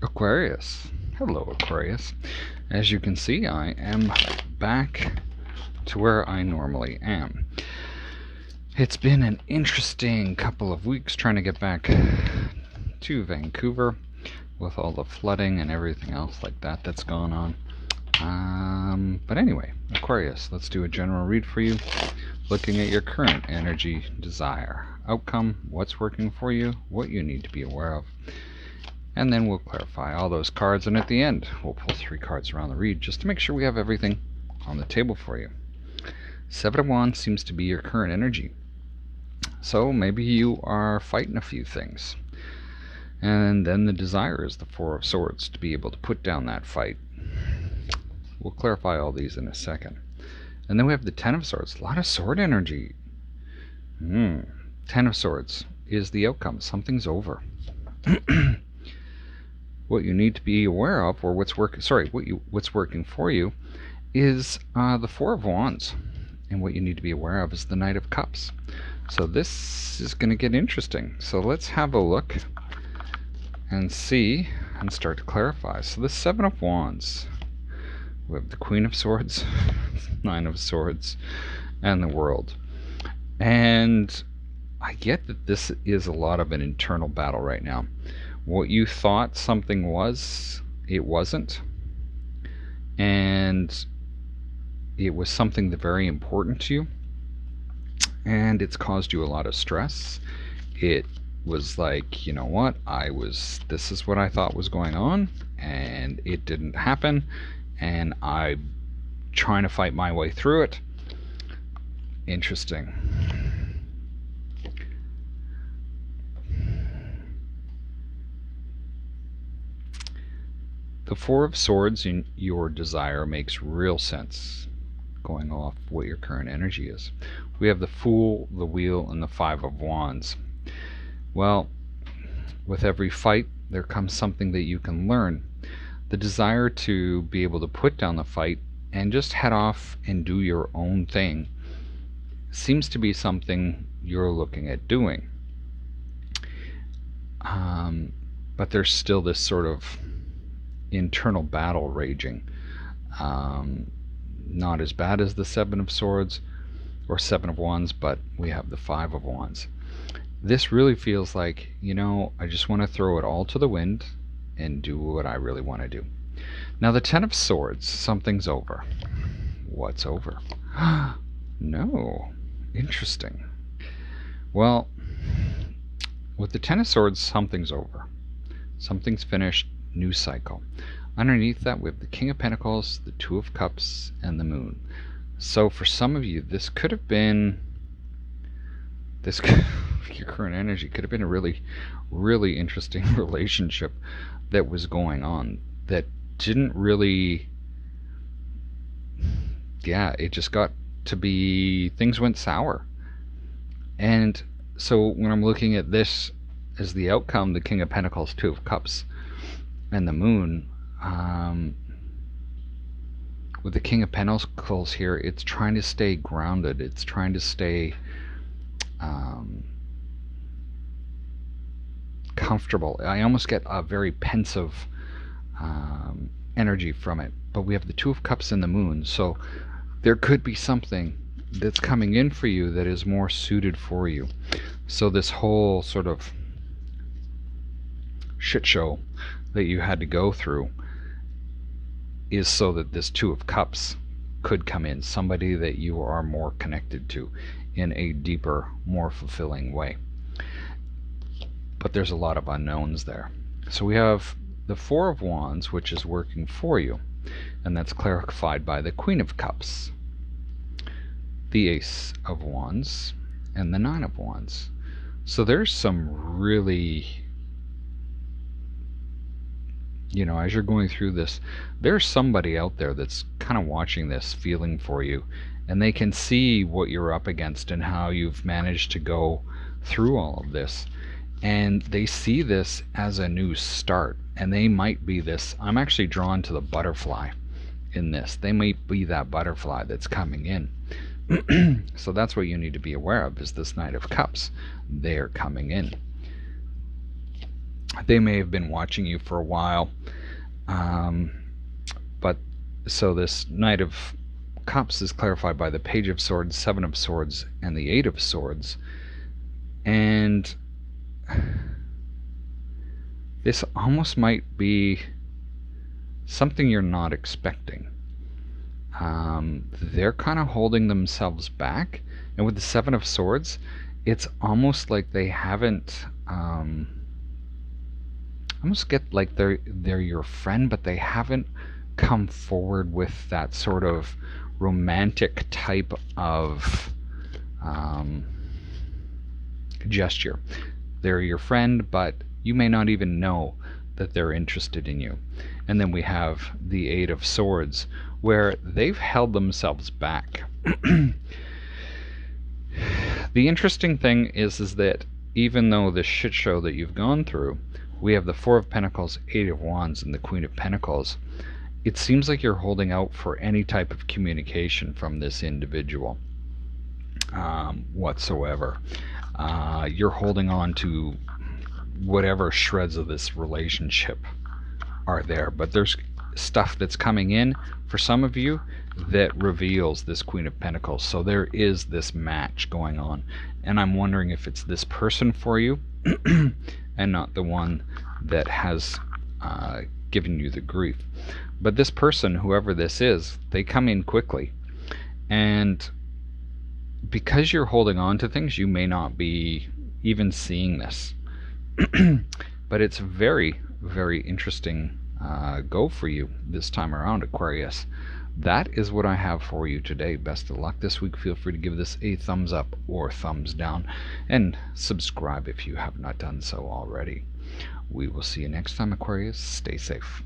Aquarius. Hello, Aquarius. As you can see, I am back to where I normally am. It's been an interesting couple of weeks trying to get back to Vancouver with all the flooding and everything else like that that's gone on. But anyway, Aquarius, let's do a general read for you, looking at your current energy, desire, outcome, what's working for you, what you need to be aware of. And then we'll clarify all those cards, and at the end we'll pull 3 cards around the read just to make sure we have everything on the table for you. 7 of Wands seems to be your current energy. So maybe you are fighting a few things. And then the desire is the 4 of Swords, to be able to put down that fight. We'll clarify all these in a second. And then we have the 10 of Swords, a lot of sword energy. 10 of Swords is the outcome, something's over. What you need to be aware of, or what's working for you, is the 4 of Wands, and what you need to be aware of is the Knight of Cups. So this is going to get interesting. So let's have a look and see and start to clarify. So the 7 of Wands, we have the Queen of Swords, 9 of Swords, and the World. And I get that this is a lot of an internal battle right now. What you thought something was, it wasn't. And it was something that very important to you. And it's caused you a lot of stress. It was like, you know what, this is what I thought was going on, and it didn't happen. And I'm trying to fight my way through it. Interesting. The 4 of Swords in your desire makes real sense, going off what your current energy is. We have the Fool, the Wheel, and the 5 of Wands. Well, with every fight, there comes something that you can learn. The desire to be able to put down the fight and just head off and do your own thing seems to be something you're looking at doing. But there's still this sort of internal battle raging. Not as bad as the 7 of Swords or 7 of Wands, but we have the 5 of Wands. This really feels like, I just want to throw it all to the wind and do what I really want to do. Now the 10 of Swords, something's over. What's over? No. Interesting. Well, with the 10 of Swords, something's over. Something's finished. New cycle. Underneath that, we have the King of Pentacles, the 2 of Cups, and the Moon. So for some of you, this could have been your current energy could have been a really, really interesting relationship that was going on that didn't really, it just got to be, things went sour. And so when I'm looking at this as the outcome, the King of Pentacles, 2 of Cups, and the Moon, with the King of Pentacles here, it's trying to stay grounded. It's trying to stay comfortable. I almost get a very pensive energy from it. But we have the 2 of Cups and the Moon, so there could be something that's coming in for you that is more suited for you. So this whole sort of shit show that you had to go through is so that this 2 of Cups could come in, somebody that you are more connected to in a deeper, more fulfilling way. But there's a lot of unknowns there. So we have the 4 of Wands, which is working for you, and that's clarified by the Queen of Cups, the Ace of Wands, and the 9 of Wands. So there's some really, as you're going through this, there's somebody out there that's kind of watching this, feeling for you, and they can see what you're up against and how you've managed to go through all of this. And they see this as a new start, and they might be this, I'm actually drawn to the butterfly in this. They might be that butterfly that's coming in. So that's what you need to be aware of, is this Knight of Cups. They're coming in. They may have been watching you for a while. But so this Knight of Cups is clarified by the Page of Swords, Seven of Swords, and the Eight of Swords. And this almost might be something you're not expecting. They're kind of holding themselves back. And with the Seven of Swords, it's almost like they haven't... I almost get like they're your friend, but they haven't come forward with that sort of romantic type of gesture. They're your friend, but you may not even know that they're interested in you. And then we have the Eight of Swords, where they've held themselves back. The interesting thing is that even though the shit show that you've gone through, we have the Four of Pentacles, Eight of Wands, and the Queen of Pentacles. It seems like you're holding out for any type of communication from this individual whatsoever. You're holding on to whatever shreds of this relationship are there, but there's stuff that's coming in for some of you that reveals this Queen of Pentacles. So there is this match going on, and I'm wondering if it's this person for you and not the one that has given you the grief. But this person, whoever this is, they come in quickly, and because you're holding on to things, you may not be even seeing this. But it's very, very interesting go for you this time around, Aquarius. That is what I have for you today. Best of luck this week. Feel free to give this a thumbs up or thumbs down, and subscribe if you have not done so already. We will see you next time, Aquarius. Stay safe.